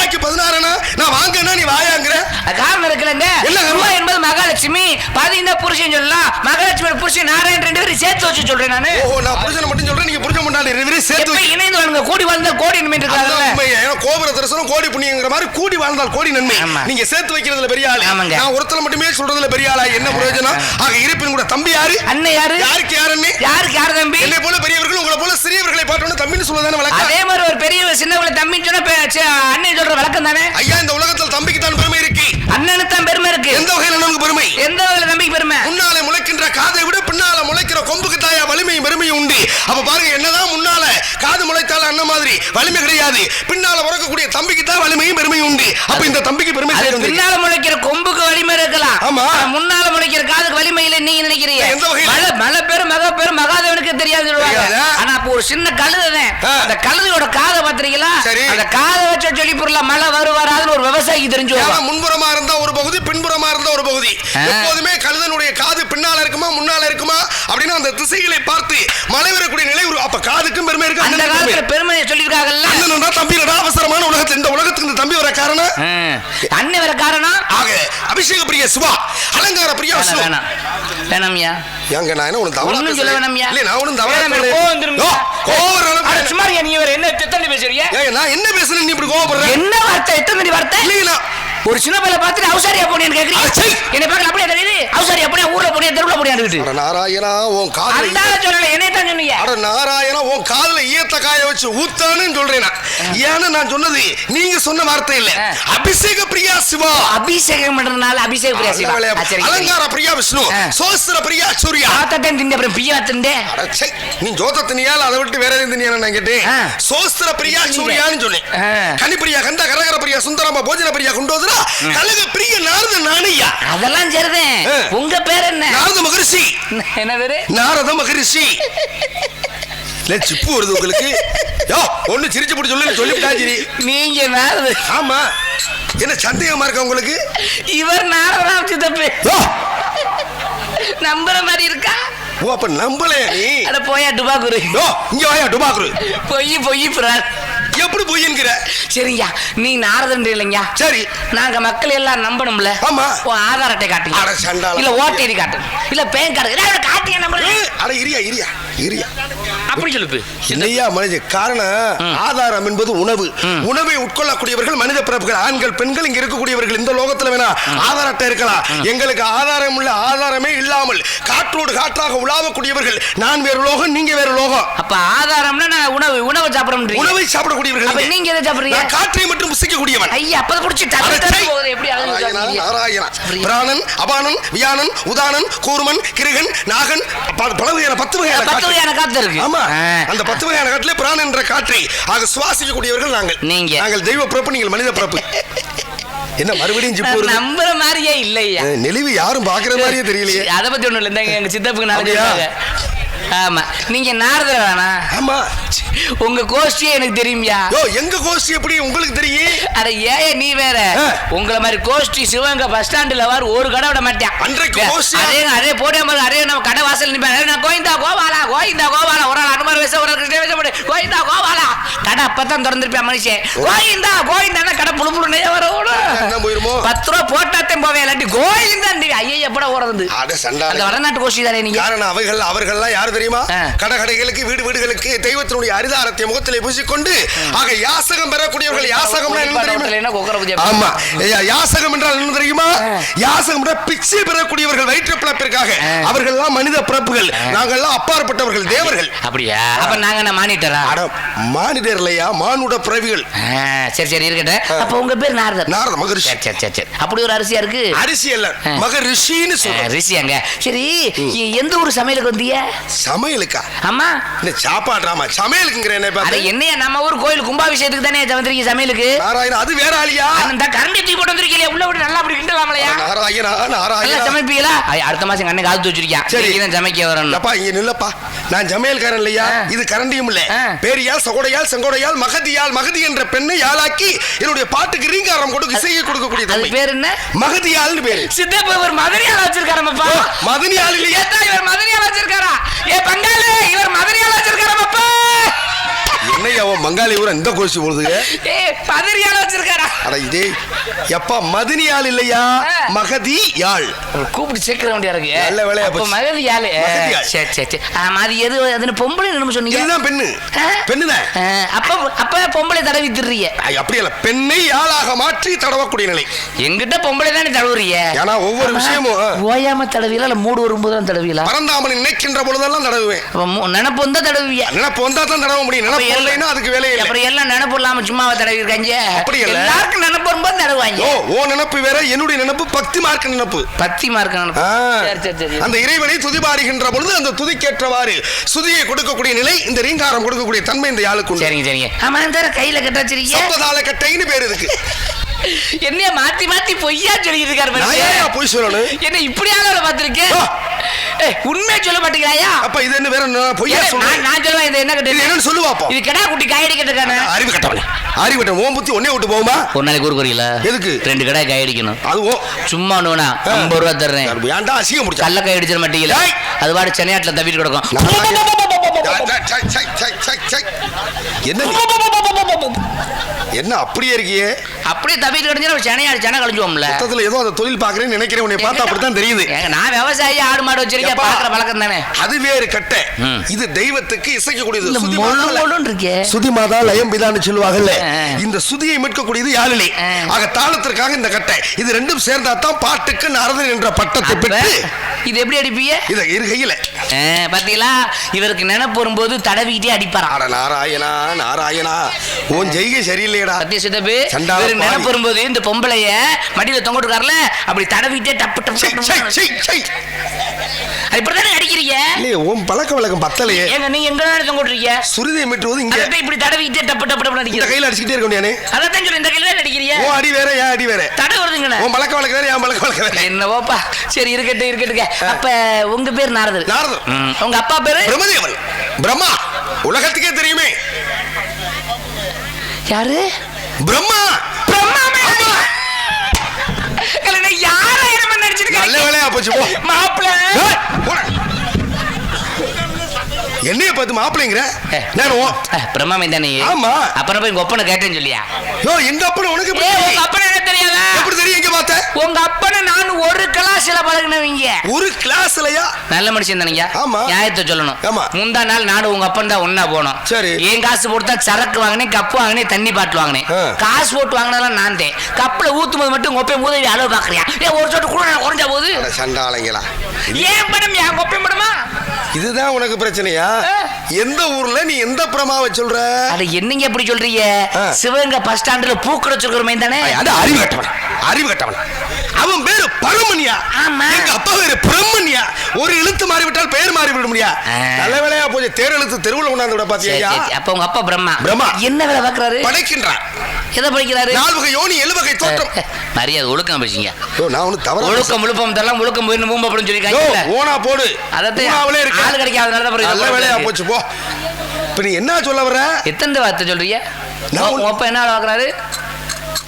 ரூபாய்க்கு 16 நான் வாங்கினா நீ வாயாங்கிற காரணம் இருக்குல்லங்க. ரூபா என்பது மகாலட்சுமி, பதினா புருஷன் சொல்லலாம். மகாலட்சுமி புருஷன் நாராயணன் 2 பேரும் சேர்த்து வச்சு சொல்றேன் நானு. ஓ, நான் புருஷனை மட்டும் சொல்றேன், நீங்க புருஷன் முன்னாடி 2 பேரும் சேர்த்து வச்சு இணைந்து வாழ்ந்த கோடி வாழ்ந்தால் கோடி நன்மை இருக்காங்கல்ல. ஏன்னா கோபுர தரிசனம் கோடி புண்ணியங்கிற மாதிரி கூடி வாழ்ந்தால் கோடி நன்மை. நீங்க சேர்த்து வைக்கிறதுல பெரிய ஆளு, நான் ஒருத்தல மட்டுமே சொல்றதுல பெரிய ஆளா என்ன பிரயோஜனம்? ஆக இருப்பின் கூட தம்பி யாரு, அண்ணன் யாரு, யாருக்கு யாரு அண்ணன், யாருக்கு யாரு தம்பி? என்னை போல பெரியவர்கள் உங்களை போல சிறியவர்களை பார்த்தோன்னு தம்பின்னு சொல்லதானே வழக்கம். அதே மாதிரி ஒரு பெரிய சின்னவங்களை தம்பின்னு சொன்னா அண்ணன் சொல்ற வழக்கம் தானே. ஐயா, இந்த உலகத்தில் தம்பிக்கு தான் பெருமை இருக்கு, அண்ணனுக்கு தான் பெருமை இருக்கு. எந்த வகையில் நமக்கு பெருமை, எந்த வகையில் தம்பிக்கு பெருமை? முன்னாலே முளைக்கின்ற காதை விட பின்னால முளைக்கிற கொம்புக்கு தாயா வலிமையும் பெருமையும் உண்டு. அப்ப பாருங்க, என்னதான் முன்னால காது முளைத்தால அண்ணன் மாதிரி வலிமை கிடையாது, பின்னால உறக்கக்கூடிய தம்பிக்கு தான் வலிமையும் பெருமையும் உண்டு. அப்ப இந்த தம்பிக்கு பெருமை பின்னால முளைக்கிற கொம்புக்கு வலிமை இருக்கலாம், ஆமா, முன்னால முளைக்கிற காதுக்கு வலிமை இல்லை நீங்க நினைக்கிறீங்க. எந்த வகையில் மழை பேரு மக பேரு மகாதேவனுக்கு தெரியாது சொல்லுவாங்க. ஆனா அப்போ ஒரு சின்ன கழுதை, அந்த கழுதையோட காதை பாத்திருக்கீங்களா? அந்த காதை வச்சு சொல்லி பொருள மழை வராதுன்னு ஒரு விவசாயிக்கு தெரிஞ்சு. முன்புறமா இருந்தா ஒரு பகுதி, பின்புறமா இருந்தா ஒரு பகுதி. எப்போதுமே கழுதனுடைய காது பின்னால இருக்குமா முன்னால இருக்குமா அப்படின்னு அந்த திசைகளை பார்த்து மழை வரக்கூடிய நிலை. அப்ப காதுக்கும் பெருமை இருக்கு. அந்த காலத்துல பெருமையை சொல்லிருக்காங்கல்ல. அண்ணனோட தம்பியோட அவசரமான உலகத்துல இந்த உலகத்துக்கு இந்த தம்பி வர காரணம், அண்ணன் வர காரணம். ஆக அபிஷேக பிரிய சிவா, அலங்கார பிரியா விஷ்ணு. வேணாம்யா, ஏங்க நான் என்ன உனக்கு தவறா சொல்ல வேணாம்யா. இல்ல நான் உனக்கு தவறா சும்மா நீ என்ன எத்தனை பேசுறீங்க? நான் என்ன பேசுறேன், நீ இப்படி கோவப்படுற? என்ன வார்த்தை, எத்தனை வார்த்தை? இல்ல ஒரு சின்ன பையல பார்த்துட்டு அவசாரியா போனேன்னு கேக்குறீங்க. என்ன பார்க்கல அப்படியே தெரியுது. அவசாரியா போனே, ஊர்ல போனே, தெருவுல போனே இருக்குது. அட நாராயணா, உன் காதுல அந்தால சொல்லல, என்னைய தான் சொன்னீங்க. அட நாராயணா, உன் காதுல ஈயத்த காய வச்சு ஊத்தானு சொல்றேனா? ஏன்னா நான் சொன்னது நீங்க சொன்ன வார்த்தை இல்ல. அபிஷேக பிரியா சிவா, அபிஷேகம் பண்றதுனால அபிஷேக பிரியா சிவா, அலங்கார பிரியா விஷ்ணு, சோஸ்திர பிரியா சூர்யா. ஆத்தட்டன் திங்க அப்புறம் பிரியா திண்டே. அட சை, நீ ஜோத தினியால அதை விட்டு வேற எதுவும் தினியால நான் கேட்டேன். சோஸ்திர பிரியா சூர்யான்னு சொன்னேன். கனிப்பிரியா கண்ட கரகர பிரியா சுந்தரமா போஜன பிரியா குண்டோதரா கலக பிரிய நாரத நானையா. அதெல்லாம் சரிதான். உங்க பேர் என்ன? நாரத மகரிஷி. என்ன பேரு? நாரத மகரிஷி. சிப்பு வருது உங்களுக்கு. ஒண்ணு சிரிச்சு போட்டு சொல்லிவிட்டா சரி. நீங்க நாரத. ஆமா, என்ன சந்தேகமா இருக்கா உங்களுக்கு? இவர் நாரதா சித்தப்பே நம்புற மாதிரி இருக்கா? ஓ, அப்ப நம்பலையா நீ? அட போயா டுபாக்குரு. இங்க வாயா டுபாக்குரு. பொய் பிரான். எப்படி பொய்ங்கிற? சரியா, நீ நாரதன் இல்லைங்க. சரி, நாங்க மக்கள் எல்லாம் நம்பணும்ல. ஆமா, ஆதார் அட்டை காட்டுங்க. அட சண்டால. இல்ல ஓட்டு ஐடி காட்டுங்க, இல்ல பேன் கார்டு காட்டியா நம்புறேன். அட இரியா அப்படி சொல்லுப்பு. இல்லையா மனித காரணம். ஆதாரம் என்பது உணவு. உணவை உட்கொள்ளக்கூடியவர்கள் மனித பிறப்புகள், ஆண்கள் பெண்கள் இங்க இருக்கக்கூடியவர்கள். இந்த லோகத்துல வேணா ஆதார அட்டை இருக்கலாம், எங்களுக்கு ஆதாரம் உள்ள ஆதாரமே இல்லாமல் காற்றோடு காற்றாக உலாவக்கூடியவர்கள். நான் வேறு லோகம், நீங்க வேறு லோகம். அப்ப ஆதாரம்னா நான் உணவை சாப்பிடணும். உணவை சாப்பிடக்கூடியவர்கள். அப்ப நீங்க எதை சாப்பிடுறீங்க? காற்றை மட்டும் புசிக்கக்கூடியவன். ஐயா, அப்பத புடிச்சு தள்ளி போகுது. எப்படி நாராயணா, பிராணன், அபானன், வியானன், உதானன், கூர்மன், கிருகன், நாகன், பலவகையான 10 வகையான காற்று இருக்கு. ஆமா, அந்த 10 வகையான காற்றிலே பிராணன் என்ற காற்றை ஆக சுவாசிக்கக்கூடியவர்கள் நாங்கள். நாங்கள் தெய்வ பிறப்பு, நீங்கள் மனித பிறப்பு. என்ன மறுபடியும் ஜிப்பு வருது? நம்புற மாதிரியே இல்லையா? நெளிவு யாரும் பாக்குற மாதிரியே தெரியலையே. அதை பத்தி ஒண்ணும் இல்லை, எங்க சித்தப்புக்கு நாளைக்கு. ஆமா, நீங்க நாரதர் வேணா? ஆமா, உங்க கோஷ்டியே எனக்கு தெரியும்யா. எங்க கோஷ்டி எப்படி உங்களுக்கு தெரியும்? அட ஏன் நீ வேற, உங்களை மாதிரி கோஷ்டி சிவகங்கை பஸ் ஸ்டாண்டுல ஒரு கடை விட மாட்டேன். அதே போடாம அதே நம்ம கடை வாசல் நிப்பேன். கோவிந்தா கோபாலா, கோவிந்தா கோபாலா, ஒரு ஆள் அனுமார் வேஷம், ஒரு கிருஷ்ண வேஷம், கோவிந்தா கோபாலா. கடை அப்பதான் திறந்திருப்பேன் மனுஷன். கோவிந்தா கோவிந்தா கடை புழு நெய்ய வர 10 ரூபா போட்டாத்தையும் போவேன். இல்லாட்டி கோவிந்தா ஐயா எப்பட ஓடுறது. அந்த வடநாட்டு கோஷ்டி தானே நீங்க? காரணம் அவர்கள்லாம் யாரு தெரியுமா? கடைகளுக்கு வீடுகளுக்கு தெய்வத்தினுடைய அரிதாரத்தை முகத்திலே பூசிக்கொண்டு ஆக யாசகம் பெறக்கூடியவர்கள். யாசகம் என்ன தெரியுமா? ஆமா, யாசகம் என்றால் என்ன தெரியுமா? யாசகம் பிச்சை பெறக்கூடியவர்கள், வயிற்று பிழைப்பிற்காக. அவர்கள் எல்லாம் மனித பிறப்புகள், நாங்கள் எல்லாம் அப்பாற்பட்டவர்கள், தேவர்கள். அப்படியா? அப்ப நாங்க என்ன மானிட்டரா? மானிட்டர் இல்லையா, மானுட பிறவிகள். சரி இருக்கட்டும். அப்ப உங்க பேர் நாரதர். நாரத மகரிஷி. சரி, அப்படி ஒரு அரிசியா இருக்கு. அரிசி அல்ல, மகரிஷின்னு சொல்றேன். ரிஷியாங்க. சரி, எந்த ஒரு சமையலுக்கு வந்தீங்க? சமையலுக்கா? ஆமா, இந்த சாப்பாடுறாமா சமையலுக்குங்கிற என்ன பாத்து? என்னையா நம்ம ஊர் கோயில் கும்பாபிஷேகத்துக்கு தானே வந்திருக்கீங்க சமையலுக்கு? நாராயணா, அது வேற ஆளியா? அந்த கரண்டி தூக்கி போட்டு வந்திருக்கீங்க, உள்ள விட்டு நல்லா அப்படி கிண்டலாமலையா? நாராயணா சமைப்பீங்களா? அடுத்த மாசம் கண்ணை காத்து வச்சிருக்கேன். சரி, தான் சமைக்க வரணும். அப்பா இங்க நில்லப்பா, நான் சமையல்காரன் இல்லையா? இது கரண்டியும் இல்ல. பேரியால், சகோடையால், செங்கோடையால், மகதி என்ற பெண்ணை யாழாக்கி என்னுடைய பாட்டுக்கு ரீங்காரம் கொடுக்க இசையை கொடுக்கக்கூடிய தம்பி. பேர் என்ன? மகதியால்னு பேரு. சித்தப்பா இவர் மதனியால் வச்சிருக்காரப்பா. மதனியால் இல்லையா? இவர் மதனியால் வச்சிருக்காரா? ஏ பங்காளி, இவர் மதனியால் வச்சிருக்காரப்பா. என்னையா பங்காளி ஊர இந்த கோஷி போடுதுங்க? பதறியால வச்சிருக்காரா? இதே எப்பா மதினி யாழ் இல்லையா, மகதி யாழ். கூப்பிட்டு சேர்க்கிற வேண்டியா இருக்கு. நல்ல வேலையா போச்சு. மகதி யாழ். சரி சரி சரி. அது எது அதுன்னு பொம்பளை என்ன சொன்னீங்க? இதுதான் பெண்ணு. பெண்ணுதான். அப்ப பொம்பளை தடவி திடுறீங்க. அப்படி இல்ல, பெண்ணை யாழாக மாற்றி தடவக்கூடிய நிலை. எங்கிட்ட பொம்பளை தானே தடவுறீங்க. ஏன்னா ஒவ்வொரு விஷயமும் ஓயாம தடவில இல்ல மூடு வரும்போது தான் தடவில. பரந்தாமனை நினைக்கின்ற பொழுதெல்லாம் தடவுவேன். நினைப்பு வந்தா தடவியா? நினைப்பு வந்தா தான் தடவ முடியும். நினைப்பு இல்லைன்னா அதுக்கு வேலையே இல்லை. அப்புறம் எல்லாம் நினைப்பு இல்லாம சும்மாவை தடவி இருக்காங்க. அப்படி இல்ல, எல்லாருக்கும் நினைப்பு வரும்போது தடவுவாங்க. ஓ நினைப்பு வேற, என்னுடைய நினைப்பு பக்தி மார்க்க நினைப்பு. பக்தி மார்க்க நினைப்பு. சரி சரி சரி. அந்த இறைவனை துதிபாடுகின்ற பொழுது அந்த துதிக்கேற்றவாறு சுதியை கொடுக்கக்கூடிய நிலை, இந்த ரீங்காரம் கொடுக்கக்கூடிய தன்மை இந்த யாழுக்கு உண்டு. சரிங்க சரிங்க. ஆமா இந்த கையில கட்ட வச்சிருக்கீங்க. சம்பதால கட்டைன்னு பேர் இருக்கு. என்ன மாத்தி மாத்தி பொய்யா சொல்லிட்டு இருக்காரு. நான் ஏன் பொய் சொல்லணும்? என்ன இப்படியாக பாத்திருக்கேன். உண்மையா சொல்ல மாட்டேங்கிறாயா? அப்ப இது என்ன வேற பொய்யா சொல்றேன்? நான் சொல்லுவேன். இது என்ன கட்டு? இது என்னன்னு சொல்லுவாப்போ. இது கடா குட்டி காயடி கட்டக்கானே. அறிவு கட்டவனே. அறிவு கட்ட ஓம் புத்தி ஒண்ணே விட்டு போகுமா? ஒரு நாளைக்கு ஒரு குறியில எதுக்கு 2 கடை காயடிக்கணும்? அதுவோ சும்மா நோனா 50 ரூபா தர்றேன். ஏன்டா அசிங்கம் முடிச்ச? கல்ல காய் அடிச்சிர மாட்டீங்களா? அது பாடு சென்னையாட்ல தவிட்டு கிடக்கும். என்ன அப்படியே இருக்கியே? அப்படியே தவிட்டு கிடந்துனா சென்னையாடு சென்னை கழிஞ்சுவோம்ல. மொத்தத்துல ஏதோ அந்த தொழில் பாக்குறேன்னு நினைக்கிறேன். உன்னை பார்த்தா அப்படித்தான் தெரியுது. நான் விவசாயி, ஆடு மாடு வச்சிருக்கேன், பாக்குற பழக்கம் தானே. அது வேறு கட்டை. இது தெய்வத்துக்கு இசைக்கக்கூடியது. சுதி மாதா லயம் பிதான்னு சொல்லுவாங்கல்ல, இந்த சுதியை மீட்கக்கூடியது யாழிலை. ஆக தாளத்திற்காக இந்த கட்டை. இது ரெண்டும் சேர்ந்தா தான் பாட்டுக்கு நாரதன் என்ற பட்டத்தை பெற்று. இது எப்படி அடிப்பீங்க? இத இருகையில பாத்தீங்களா, இவருக்கு நினைப்பு வரும்போது தடவிக்கிட்டே அடிப்பாரா. நாராயணா நாராயணா, உன் ஜெய்கை சரியில்லையடா. நினைப்பு வரும்போது இந்த பொம்பளைய மடியில தொங்கிட்டுக்காரல அப்படி தடவிட்டே டப்பு டப்பு இப்படிதானே அடிக்கிறீங்க. உன் பழக்க வழக்கம் பத்தலையே. ஏங்க நீங்க எங்க தொங்கிட்டுறீங்க? சுருதியை மீட்டுவது இங்க இப்படி தடவிட்டே டப்பு டப்பு டப்பு அடிக்கிறீங்க. கையில அடிச்சிட்டே இருக்க முடியானே. அதான் சொல்றேன், இந்த கையில அடிக்கிறீங்க. ஓ அடி வேற, ஏன் அடி வேற? தடை வருதுங்க. உன் பழக்க வழக்கம் வேற, என் பழக்க வழக்கம் வேற. என்னவோப்பா. சரி இருக்கட்டும் இருக்கட்டுங்க. அப்ப உங்க பேர் நாரதர். நாரதர். உங்க அப்பா பேரு பிரம்மதேவன். பிரம்மா உலகத்துக்கே தெரியுமே. யாரு? பிரம்மா. பிரம்மா யார என்ன நினைச்சிருக்க? நல்ல வேலையா போச்சு போ. மாப்பிள என்னைய பார்த்து மாப்பிள்ளைங்கிற? பிரம்மாமே தானே? ஆமா. அப்புறம் போய் உங்க அப்பனை கேட்டேன்னு சொல்லியா? யோ எங்க அப்பனை உனக்கு உங்க அப்பனை என்ன தெரியாதா? எப்படி தெரியும்? எங்க பார்த்த? உங்க அப்பனை நான் ஒரு கிளாஸ்ல பழகினவங்க. ஒரு கிளாஸ்லயா? நல்ல மனுஷன் தானீங்க. ஆமா. நியாயத்தை சொல்லணும். ஆமா. முந்தா நாள் நானும் உங்க அப்பன் தான் ஒண்ணா போனோம். சரி. ஏன் காசு போட்டு சரக்கு வாங்கினேன், கப்பு வாங்கினேன், தண்ணி பாட்டில் வாங்கினேன். காசு போட்டு வாங்கினதெல்லாம் நான் தான். கப்புல ஊத்தும் போது மட்டும் ஒப்பை முதவி அளவு பாக்குறியா? ஒரு சொட்டு கூட குறைஞ்ச போது சண்டாளங்களா? ஏன் படம்? என் ஒப்பை படமா? இதுதான் உனக்கு பிரச்சனையா? எந்த ஊர்ல நீ எந்த பிரமாவை சொல்ற? அட என்னங்க எப்படி சொல்றீங்க? சிவகங்கை பஸ் ஸ்டாண்ட்ல பூக்கட சொல்றமே தானே? அது அறிவு கட்டவன். அறிவு கட்டவன். அவன் பேரு பரமன்யா. ஆமா. எங்க அப்பா பேரு பிரம்மன்யா. ஒரு எழுத்து மாறி விட்டால் பெயர் மாறி விட முடியா? நல்ல வேலையா போய் தேர் எழுத்து தெருவுல கொண்டாந்து விட பாத்தியா? அப்ப உங்க அப்பா பிரம்மா. பிரம்மா என்ன வேலை பாக்குறாரு? படைக்கின்றார். எதை படிக்கிறாரு? 4 வகை யோனி 7 வகை தோற்றம். மரியாதை ஒழுக்கம் பேசுங்க. நான் ஒண்ணு தவறு. ஒழுக்கம் முழுப்பம் தரலாம், முழுக்கம் போய் மூம்ப அப்படின்னு சொல்லிருக்காங்க. ஓனா போடு. அதத்தே அவளே இருக்கு. ஆளு கிடைக்காதனால தான் நல்ல வேலையா போச்சு போ. இப்ப நீ என்ன சொல்ல வர? எத்தனை வார்த்தை சொல்றீங்க? உங்க அப்பா என்ன பாக்குறாரு?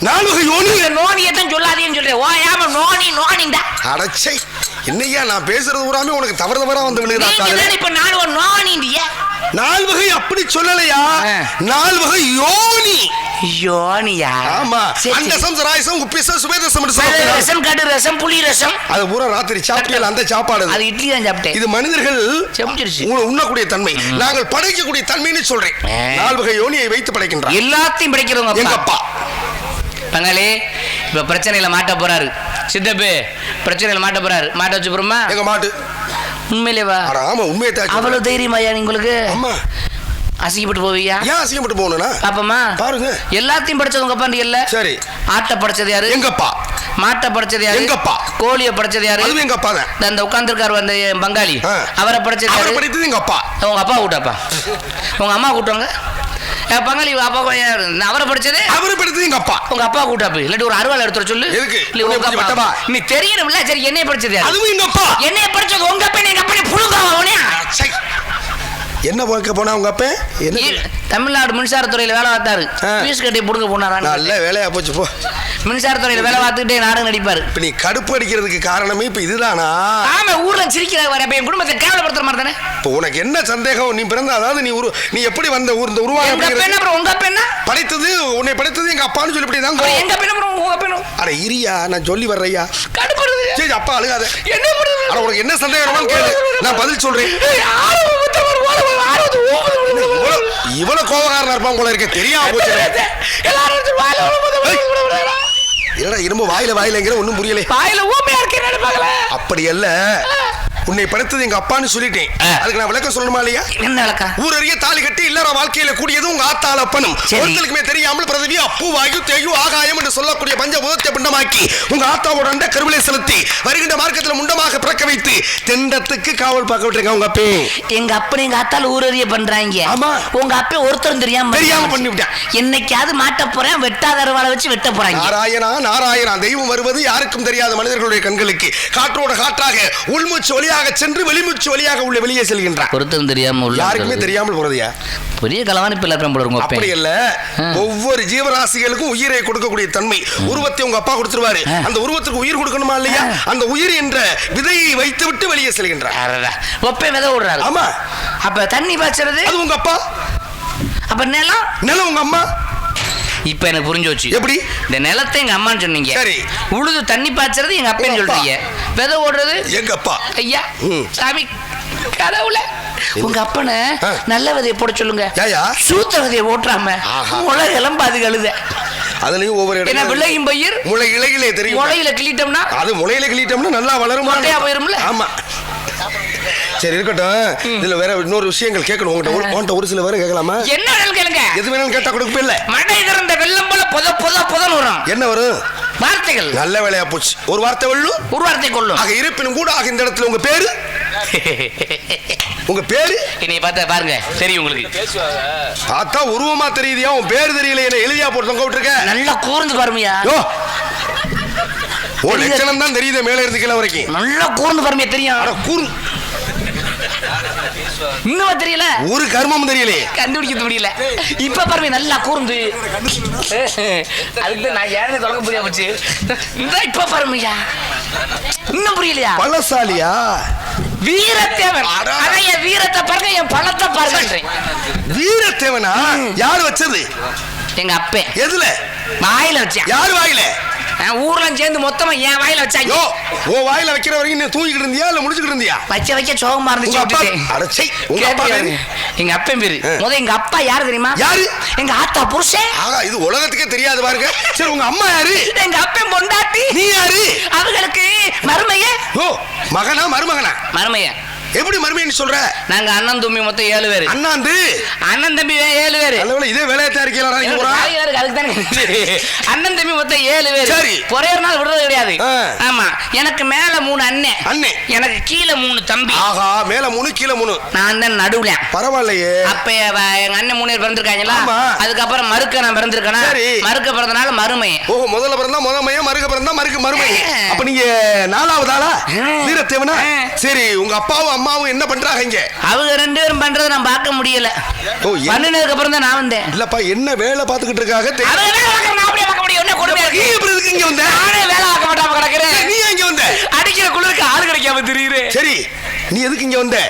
4 வகை யோனி. நோனியை தான் சொல்லாதீன்னு சொல்றேன். ஓயாம நோனி நோனிண்டா. அடச்சை, என்னையா நான் பேசுறது பூராமே உனக்கு தவறு தவறா வந்து விழுகுதா? இப்ப நான் ஒரு நோனிண்டியா? 4 வகை அப்படி சொல்லலையா? 4 வகை யோனி. யோனியா? ஆமா. அண்டசம் சராயசம் உப்பிசம் சுபேதசம் ரசம் கடு ரசம் புளி ரசம். அது பூரா ராத்திரி சாப்பிட்டீங்க. அந்த சாப்பாடு அது இட்லி தான் சாப்பிட்டேன். இது மனிதர்கள் உண்ணக்கூடிய தன்மை, நாங்கள் படைக்கக்கூடிய தன்மைன்னு சொல்றேன். 4 வகை யோனியை வைத்து படைக்கின்றார். எல்லாத்தையும் படைக்கிறவங்க எங்க அப்பா. பங்காளி இப்ப பிரச்சனையில மாட்ட போறாரு. சித்தப்பு பிரச்சனையில மாட்ட போறாரு. மாட்ட வச்சு போறோமா? எங்க மாட்டு உண்மையிலேவா? ஆமா உண்மையை தான். அவ்வளவு தைரியமாயா உங்களுக்கு? ஆமா. அசிங்கப்பட்டு போவியா? ஏன் அசிங்கப்பட்டு போகணும்னா? பாப்பமா பாருங்க. எல்லாத்தையும் படிச்சது உங்க அப்பா இல்ல? சரி. ஆட்டை படிச்சது யாரு? எங்க அப்பா. மாட்டை படிச்சது யாரு? எங்க அப்பா. கோழியை படிச்சது யாரு? அதுவும் எங்க அப்பா தான். அந்த உட்கார்ந்திருக்காரு அந்த பங்காளி, அவரை படிச்சது யாரு? அவரை படிச்சது எங்க அப்பா. உங்க அப்பா கூட்டப்பா. உங்க அம்மா கூட்டுவாங்க. பங்காளி அப்பா அவரை படிச்சது? அவரை படிச்சது எங்க அப்பா. உங்க அப்பா கூட்டாப்பு. இல்லாட்டி ஒரு அருவாள் எடுத்து சொல்லு. எதுக்கு? நீ தெரியணும்ல. சரி, என்னைய படிச்சது யாரு? அதுவும் எங்க அப்பா. என்னைய படிச்சது உங்க அப்பா. எங்க அப்பா புழுங்க. என்ன பார்க்க போனா உங்க அப்பா? தமிழ்நாடு மின்சாரத்துறையில வேலை பார்த்தாரு. பீஸ் கட்டி புடுங்க போனாரா? நல்ல வேலையா போச்சு போ. மின்சாரத்துறையில வேலை பார்த்துக்கிட்டே நாடகம் நடிப்பாரு. இப்ப நீ கடுப்பு அடிக்கிறதுக்கு காரணமே இப்ப இதுதானா? ஆமா, ஊர்ல சிரிக்கிறாங்க. வர என் குடும்பத்தை கேவலப்படுத்துற மாதிரி தானே. இப்போ உனக்கு என்ன சந்தேகம்? நீ பிறந்த, அதாவது நீ எப்படி வந்த ஊர் இந்த உருவாக உங்க அப்பா என்ன? படைத்தது உன்னை படைத்தது எங்க அப்பான்னு சொல்லிவிட்டே தான். எங்க அப்பா அட இரியா, நான் சொல்லி வர்றையா. கடுப்படுது. அப்பா அழுகாத. என்ன பண்ணுது? அட உனக்கு என்ன சந்தேகம் கேளு, நான் பதில் சொல்றேன். இவ்வளவு கோபக்காரனா இருப்பான் போல இருக்க, தெரியாம போச்சு. என்னடா இரும்பு வாயில ஒண்ணும் புரியல. அப்படி அல்ல, உன்னை படுத்தது எங்க அப்பான்னு சொல்லிட்டேன். அதுக்கு நான் விளக்கம் சொல்லணுமா இல்லையா? என்ன விளக்கம்? ஊரறிய தாலி கட்டி இல்லற வாழ்க்கையில கூடியது உங்க ஆத்தாள் அப்பனும். ஒருத்தலுக்குமே தெரியாமல் பிரதவி அப்பு வாயு தேயு ஆகாயம் என்று சொல்லக்கூடிய பஞ்சபூதத்தை பிண்டமாக்கி உங்க ஆத்தாவோட அண்ட கருவிலை செலுத்தி வருகின்ற மார்க்கத்தில் முண்டமாக பிறக்க வைத்து தெண்டத்துக்கு காவல் பார்க்க விட்டுருங்க உங்க அப்பே. எங்க அப்பனை எங்க ஆத்தாள் ஊரறிய பண்றாங்க. ஆமா, உங்க அப்பே ஒருத்தரும் தெரியாம பண்ணி விட்டேன். என்னைக்காவது மாட்ட போறேன், வெட்டாத அருவாளை வச்சு வெட்ட போறாங்க. நாராயணா தெய்வம் வருவது யாருக்கும் தெரியாத மனிதர்களுடைய கண்களுக்கு காற்றோட காற்றாக உள்மூச்சு வழியாக சென்று வெளிமூச்சு வழியாக உள்ள வெளியே செல்கின்றார். ஒருத்தரும் தெரியாம யாருக்குமே தெரியாமல் போறதையா பெரிய கலவாணி பிள்ளை. அப்படி இல்ல, ஒவ்வொரு ஜீவராசிகளுக்கும் உயிரை கொடுக்கக்கூடிய தன்மை உருவத்தை உங்க அப்பா கொடுத்துருவாரு. அந்த உருவத்துக்கு உயிர் கொடுக்கணுமா இல்லையா? அந்த உயிர் என்ற விதையை வைத்து விட்டு வெளியே செல்கின்றார். ஒப்பை விதை விடுறாரு. ஆமா, அப்ப தண்ணி பாய்ச்சறது அது உங்க அப்பா. அப்ப நிலம் உங்க அம்மா. இப்ப எனக்கு புரிஞ்சு வச்சு. எப்படி? இந்த நிலத்தை எங்க அம்மான்னு சொன்னீங்க. சரி. உழுது தண்ணி பாய்ச்சறது எங்க அப்பன்னு சொல்றீங்க. விதை ஓடுறது எங்க அப்பா. ஐயா சாமி கடவுளே, உங்க அப்பனை நல்ல விதையை போட சொல்லுங்க. சூத்த விதையை ஓட்டுறாம முளை இளம்பாது கழுத. அதுலயும் ஒவ்வொரு இடம் என்ன விளையும் பயிர் முளை இலையிலே தெரியும். முளையில கிளிட்டோம்னா அது முளையில கிளிட்டோம்னா நல்லா வளரும், மட்டையா போயிரும்ல. ஆமா, சரி இருக்கட்டும். இதுல வேற இன்னொரு விஷயங்கள் கேட்கணும் உங்ககிட்ட. ஒரு சில வேற கேட்கலாமா? என்ன வேணாலும் கேளுங்க. எது வேணாலும் கேட்டா கொடுப்பே இல்ல. மடை திறந்த வெள்ளம் போல பொத வரும். என்ன வரும்? வார்த்தைகள். நல்ல வேலையா போச்சு. ஒரு வார்த்தை வெள்ளும், ஒரு வார்த்தை கொள்ளும். ஆக இருப்பினும் கூட ஆக இந்த இடத்துல உங்க பேரு உங்க பேரு என்னைய பார்த்தா பாருங்க தெரியும் உங்களுக்கு. பார்த்தா உருவமா தெரியுதியா? உன் பேரு தெரியல, என்ன எழுதியா போட்டு தொங்க விட்டுருக்க. நல்லா கூர்ந்து பாருமையா. ஓ லட்சணம் தான் தெரியுது மேல இருந்து கீழே வரைக்கும். நல்லா கூர்ந்து பாருமையா தெரியும். கூர்ந்து இன்னும் தெரியல, ஒரு கர்மம் தெரியல, கண்டுபிடிக்க முடியல. இப்ப பாருங்க நல்லா கூர்ந்து. அதுக்கு நான் ஏன்னு தொடங்க புரிய போச்சு. இப்ப பாருமையா இன்னும் புரியலையா? பலசாலியா வீரத்தேவன். என் வீரத்தை பாருங்க, என் பழத்தை பாருங்க. வீரத்தேவனா? யாரு வச்சது? எங்க அப்பே. எதுல? வாயில வச்சா. யாரு வாயில? ஊர்ல சேர்ந்து மொத்தமா என் வாயில வச்சாங்க. ஓ வாயில வைக்கிற வரைக்கும் நீ தூங்கிட்டு இருந்தியா இல்ல முடிச்சுக்கிட்டு இருந்தியா? வைக்க சோகமா இருந்துச்சு. எங்க அப்பன் பேரு முத. எங்க அப்பா யாரு தெரியுமா? யாரு? எங்க ஆத்தா புருஷன். இது உலகத்துக்கே தெரியாது பாருங்க. சரி உங்க அம்மா யாரு? எங்க அப்பன் பொண்டாட்டி. நீ யாரு? அவங்களுக்கு மருமைய. ஓ மகனா மருமகனா? மருமைய. எப்படி மருமைன்னு சொல்ற? நாங்க அண்ணன் தம்பி மொத்தம் 7 பேர். அண்ணன் தம்பி 7 பேர். இதே வேலையத்தான் இருக்கீங்களா? அண்ணன் தம்பி மொத்தம் 7 பேர். சரி, ஒரே ஒரு நாள் விடுறது கிடையாது. ஆமா, எனக்கு மேல 3 அண்ணன், எனக்கு கீழே 3 தம்பி. ஆஹா, மேல 3 கீழே 3. நான் தான் நடுவுல. பரவாயில்லையே. அப்ப எங்க அண்ணன் 3 பேர் பிறந்திருக்காங்களா? அதுக்கப்புறம் மறுக்க நான் பிறந்திருக்கேனா? மறுக்க பிறந்தனால மருமை. ஓ முதல்ல பிறந்தா முதமையா, மறுக்க பிறந்தா மருமை. அப்ப நீங்க 4வது ஆளா? வீரத்தேவனா? சரி, உங்க அப்பாவும் அம்மாவும் என்ன பண்றாங்க இங்க? அவங்க 2 பேரும் பண்றதை நான் பார்க்க முடியல. பண்ணினதுக்கு அப்புறம் தான் நான் வந்தேன். இல்லப்பா என்ன வேலை பார்த்துக்கிட்டு இருக்காங்க? அடிக்கிற குளிருக்கு ஆள் கிடைக்காம தெரியுது. சரி, நீ எதுக்கு இங்க வந்த?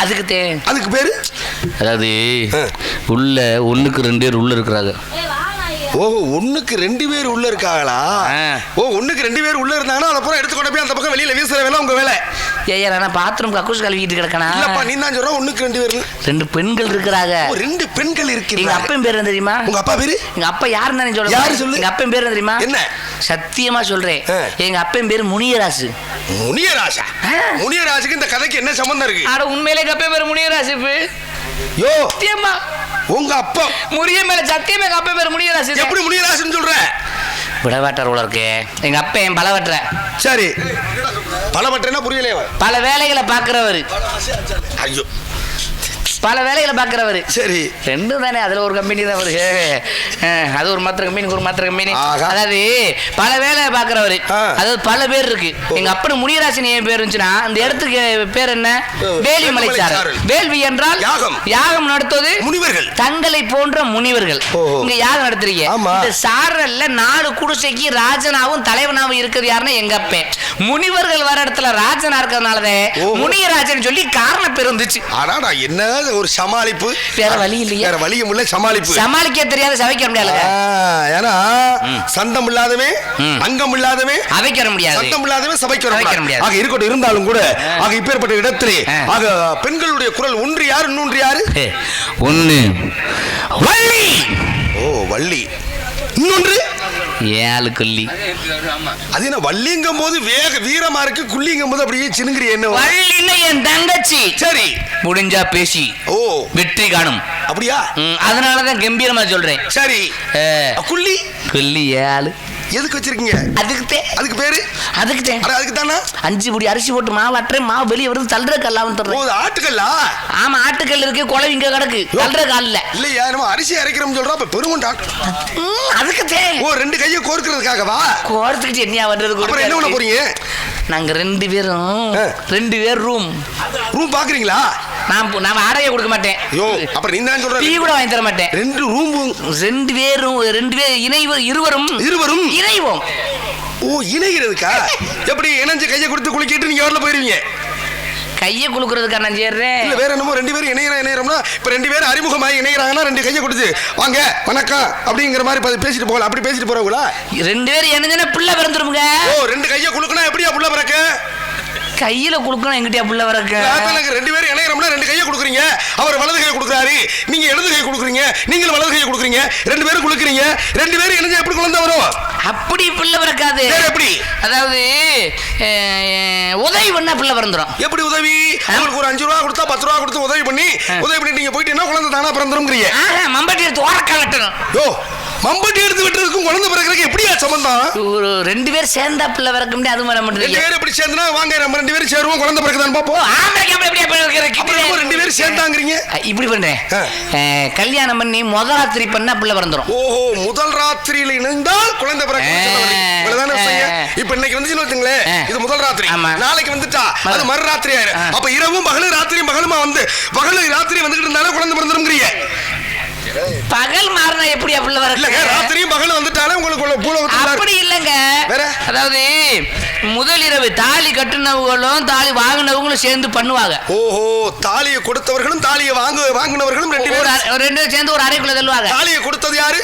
அதுக்கு பேரு அதாவது உள்ள 1க்கு 2 பேர் உள்ள இருக்கிறாங்க. ஓ 1க்கு 2 பேர் உள்ள இருக்காங்களா? ஓ 1க்கு 2 பேர் உள்ள இருந்தாங்கன்னா அப்புறம் எடுத்துக்கொண்டு போய் அந்த பக்கம் வெளியில வீசுற வேலை உங்க வேலை. ஏய்யா நான் பாத்ரூம் கக்கூஸ் கழுவிட்டு கிடக்கனா? இல்லப்பா நீ தான் சொல்ற 1க்கு 2 பேர். 2 பெண்கள் இருக்காங்க. ஓ 2 பெண்கள் இருக்கீங்க. எங்க அப்பன் பேர் என்ன தெரியுமா? உங்க அப்பா பேரு? எங்க அப்பா யாருன்னு நீ சொல்ற? யாரு சொல்லு? எங்க அப்பன் பேர் என்ன தெரியுமா? என்ன? சத்தியமா சொல்றேன், எங்க அப்பன் பேரு முனியராசு. முனியராசா? முனியராசுக்கு இந்த கதைக்கு என்ன சம்பந்தம் இருக்கு? அட உண்மையிலே எங்க அப்பன் பேரு முனியராசு. யோ சத்தியமா உங்க அப்பா முனிய மேல சத்தியமா எங்க அப்பன் பேரு முனியராசு. எப்படி முனியராசுன்னு சொல்ற? விடவாட்டர் உள்ள இருக்கு. எங்க அப்பன் பலவற்ற. சரி, பலவற்றனா புரியலையா? பல வேலைகளை பாக்குறவரு. ஐயோ, பல வேலைகளை பாக்குறவரு. சரி, 2 தானே. அதுல ஒரு கம்பெனி தான் வருது. அது ஒரு மாத்திர கம்பெனி, ஒரு மாத்திர கம்பெனி. அதாவது பல வேலையை பாக்குறவரு. அதாவது பல பேர் இருக்கு. எங்க அப்பனு முனியராசன் ஏன் பேர் இருந்துச்சுன்னா அந்த இடத்துக்கு பேர் என்ன? வேள்வி மலைச்சாரல். வேள்வி என்றால் யாகம். யாகம் நடத்துவது முனிவர்கள், தங்களை போன்ற முனிவர்கள். இங்க யாகம் நடத்துறீங்க. இந்த சாரல்ல 4 குடிசைக்கு ராஜனாவும் தலைவனாவும் இருக்கிறது யாருன்னா எங்க அப்பன். முனிவர்கள் வர இடத்துல ராஜனா இருக்கிறதுனாலதான் முனியராஜன் சொல்லி காரணம் பேர் வந்துச்சு. என்ன ஒரு சமாளிப்பு. வேற வழி இல்லையா? வேற வழியும் இல்ல, சமாளிப்பு. சமாளிக்க தெரியாத சமைக்க முடியாது. ஏன்னா சந்தம் இல்லாதவே அங்கம் இல்லாதவே அவைக்க முடியாது, சத்தம் இல்லாதவே சபைக்க முடியாது. ஆக இருக்கட்டும், இருந்தாலும் கூட ஆக இப்பேற்பட்ட இடத்திலே ஆக பெண்களுடைய குரல் ஒன்று யாரு இன்னொன்று யாரு? ஒன்னு வள்ளி. ஓ வள்ளி. இன்னொன்று ஏழு கொல்லி. அது என்ன வள்ளிங்கும் போது வேக வீரமா இருக்கு, குள்ளிங்கும் போது அப்படியே சினுங்கிரி. என்ன வள்ளின்னு என் தங்கச்சி. சரி, முடிஞ்சா பேசி ஓ வெற்றி காணும். அப்படியா? அதனாலதான் கம்பீரமா சொல்றேன். சரி, குள்ளி. கொல்லி ஏழு எதுக்கு வச்சிருக்கீங்க? அதுக்கு பேரு அதுக்கு தானே 5 புடி அரிசி போட்டு மாவு அட்டுறேன். மாவு வெளியே வருது, தள்ளுற கல்லாவும் தர்றேன். ஆட்டுக்கல்லா? ஆமா, ஆட்டுக்கல் இருக்கு, குழவி இங்க கிடக்கு, தள்ளுற கல்ல இல்லையா? நம்ம அரிசி அரைக்கிறோம் சொல்றோம். அப்ப பெருமண்டா அதுக்கு ஓ 2 கையை கோர்க்கிறதுக்காகவா? கோர்த்துக்கிட்டு என்ன பண்றது? என்ன பண்ண போறீங்க? நாங்க 2 பேர் ரூம் பாக்குறீங்களா? நான் வாடகை கொடுக்க மாட்டேன். அப்புறம் நீ தான் சொல்ற, டீ கூட வாங்கி தர மாட்டேன். 2 ரூம், 2 பேர் இருவரும் இணைவோம். ஓ இணைகிறதுக்கா? எப்படி இணைஞ்சு கையை கொடுத்து குளிக்கிட்டு நீங்க எவ்வளவு போயிருவீங்க? கையை குளுக்குறதுக்கா நான் சேர்றேன். இல்ல வேற என்னமோ 2 பேரும் இணையறோம்னா, இப்ப 2 பேரும் அறிமுகமாகி இணையறாங்கன்னா 2 கையை கொடுத்து வாங்க வணக்கம் அப்படிங்கிற மாதிரி பேசிட்டு போகலாம். அப்படி பேசிட்டு போறவங்களா? 2 பேரும் இணைஞ்சனா பிள்ளை பிறந்துருமுங்க. ஓ 2 கையை குளுக்குனா எப்படியா புள்ள பிறக்க? கையில குளுக்கணும், எங்கிட்டயா புள்ள பிறக்க? 2 பேரும் இணையறோம்னா 2 கையை கொடுக்குறீங்க. அவர் வலது கையை கொடுக்குறாரு, நீங்க இடது கையை கொடுக்குறீங்க, நீங்களும் வலது கையை கொடுக்குறீங்க. 2 பேரும் குளுக்குறீங்க. 2 பேரும் இணைஞ்சா எப்படி குழந்தை வரும்? அப்படி பிள்ளை பிறக்காது. எப்படி? அதாவது உதவி பண்ணா பிள்ளை பிறந்துரும். எப்படி உதவி? உங்களுக்கு ஒரு 5 ரூபா கொடுத்தா 10 ரூபா கொடுத்து உதவி பண்ணி நீங்க போயிட்டீங்கன்னா குழந்தை தானா பிறந்துரும்ங்கறீங்க. மம்பட்டி எடுத்து ஓரக்கால் வெட்டணும். யோ மம்பட்டி எடுத்து வெட்டுறதுக்கும் குழந்தை பிறக்கிறதுக்கு எப்படியா சம்பந்தம்? ஒரு 2 பேர் சேர்ந்தா பிள்ளை பிறக்க முடியாது. அது மாதிரி 2 பேர் எப்படி சேர்ந்தா வாங்க நம்ம 2 பேரும் சேருவோம் குழந்தை பிறக்குதான்னு பாப்போம். அப்புறம் 2 பேரும் சேர்ந்தாங்கறீங்க. இப்படி பண்றேன். கல்யாணம் பண்ணி முதல் ராத்திரி பண்ணா பிள்ளை பிறந்துரும். ஓஹோ, முதல் ராத்திரியில இணைந்தால் குழந்தை பிறக்கும். இவ்வளவுதானே செய்ய. இப்போ இன்னைக்கு வந்துச்சுன்னு வச்சுங்களே, இது முதல் ராத்திரி. நாளைக்கு வந்துட்டா அது மறு ராத்திரி ஆயிடும். அப்ப இரவும் பகலும் ராத்திரியும் பகலுமா வந்து பகலும் ராத்திரி வந்துகிட்டு இருந்தாலும் குழந்தை பிறந்துரும்ங்கறீங்க. பகல் மாறினா எப்படி பிள்ளை வர? இல்லங்க, ராத்திரியும் பகலும் வந்துட்டாலே உங்களுக்கு பூலோகத்துல அப்படி இல்லங்க. அதாவது முதல் இரவு தாலி கட்டுனவங்களும் தாலி வாங்கினவங்களும் சேர்ந்து பண்ணுவாங்க. ஓஹோ, தாலியை கொடுத்தவர்களும் தாலியை வாங்கினவர்களும் 2 பேரும் சேர்ந்து ஒரு அறைக்குள்ள தள்ளுவாங்க. தாலியை கொடுத்தது யாரு?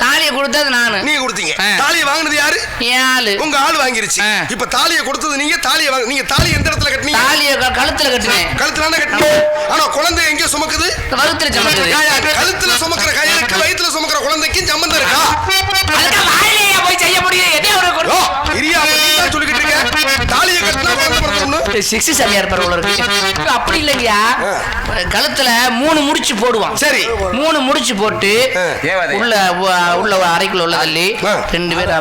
தாலியை கொடுத்தது நானு. நீங்க கொடுத்தீங்க. தாலியை வாங்கினது யாரு? ஆளு. உங்க ஆளு வாங்கிருச்சு. இப்ப தாலியை கொடுத்தது நீங்க. நீங்க தாலி எந்த இடத்துல கட்டினீங்க? தாலியை கழுத்துல கட்டினேன். கழுத்துல கட்டினீங்க. ஆனா குழந்தை எங்க சுமக்குது? வயித்துல சுமக்குது. கழுத்துல சுமக்கிற கையலுக்கு வயித்துல சுமக்கிற குழந்தைக்கு சம்பந்தம் இருக்கா? அதுக்கு வாயிலேயே போய் செய்ய முடியும். என்ன ஒரு இரியா நீங்க சொல்லிக்கிட்டு இருக்க. தாலியை கட்டினா குழந்தை பிறந்துரும். 6 சரியார் பரவல இருக்கு. அப்படி இல்லையா? கழுத்துல 3 முடிச்சு போடுவான். சரி, 3 முடிச்சு போட்டு உள்ள அறைக்குள்ள உள்ள தள்ளி 2 பேர்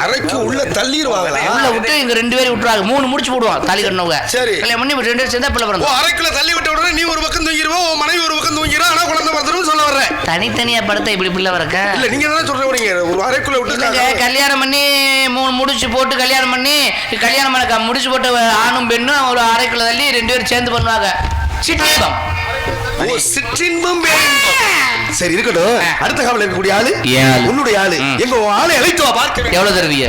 அறைக்கு உள்ள தள்ளிடுவாங்க. உள்ள விட்டு இங்க 2 பேரும் விட்டுருவாங்க. 3 முடிச்சு போடுவாங்க தாலி கட்டினவங்க. சரி, கல்யாணம் பண்ணி 2 பேரும் சேர்ந்தா பிள்ளை பிறந்துரும். அறைக்குள்ள தள்ளி விட்ட உடனே நீ ஒரு பக்கம் தூங்கிடுவோ, மனைவி ஒரு பக்கம் தூங்கிடுவா. ஆனா குழந்தை பிறந்துரும் சொல்ல வர்றேன். தனித்தனியா படுத்தா இப்படி பிள்ளை வரக்க? இல்ல, நீங்க என்ன சொல்றீங்க? ஒரு அறைக்குள்ள விட்டு கல்யாணம் பண்ணி 3 முடிச்சு போட்டு கல்யாணம் பண்ணி கல்யாணம் பண்ண முடிச்சு போட்டு ஆணும் பெண்ணும் ஒரு அறைக்குள்ள தள்ளி 2 பேரும் சேர்ந்து பண்ணுவாங்க. சிற்றின்பம். ஓ சிற்றின்பம். சரி இருக்கட்டும். அடுத்த காவல இருக்கக்கூடிய ஆளு உன்னுடைய ஆளு. எங்க ஆளை அழைத்து வா பார்க்க. எவ்வளவு தருவீங்க?